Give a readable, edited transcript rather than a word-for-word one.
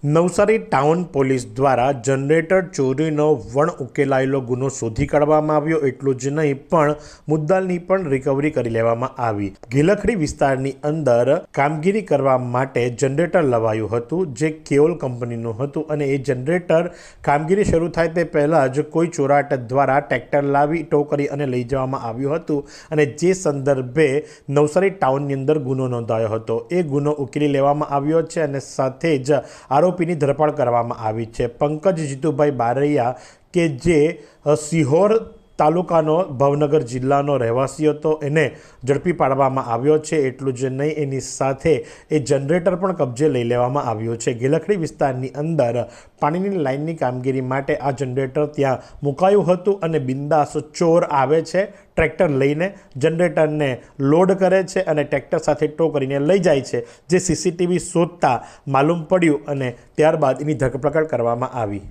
Navsari town police દ્વારા generator ચોરીનો વણ ઉકેલાયેલો ગુનો શોધી કાઢવામાં આવ્યો। એટલું જ નહીં પણ મુદ્દાલની પણ રિકવરી કરી લેવામાં આવી। ગેલખડી વિસ્તારની અંદર કામગીરી કરવા માટે જનરેટર લવાયું હતું, જે કેઓલ કંપનીનું હતું અને એ જનરેટર કામગીરી શરૂ થાય તે પહેલાં જ કોઈ ચોરાટ દ્વારા ટ્રેક્ટર લાવી ટો કરી અને લઈ જવામાં આવ્યું હતું અને જે સંદર્ભે નવસારી ટાઉનની અંદર ગુનો નોંધાયો હતો। એ ગુનો ઉકેલી લેવામાં આવ્યો છે અને સાથે જ આરોપીની ધરપકડ કરવામાં આવી છે। પંકજ જીતુભાઈ બારૈયા કે જે સિહોર તાલુકાનો ભાવનગર જિલ્લાનો રહેવાસી હતો, એને ઝડપી પાડવામાં આવ્યો છે। એટલું જ નહીં, એની સાથે એ જનરેટર પણ કબજે લઈ લેવામાં આવ્યો છે। ગેલખડી વિસ્તારની અંદર પાણીની લાઇનની કામગીરી માટે આ જનરેટર ત્યાં મુકાયું હતું અને બિંદાસ ચોર આવે છે, ટ્રેક્ટર લઈને જનરેટરને લોડ કરે છે અને ટ્રેક્ટર સાથે ટો કરીને લઈ જાય છે, જે સીસીટીવી શોધતા માલુમ પડ્યું અને ત્યારબાદ એની ધરપકડ કરવામાં આવી।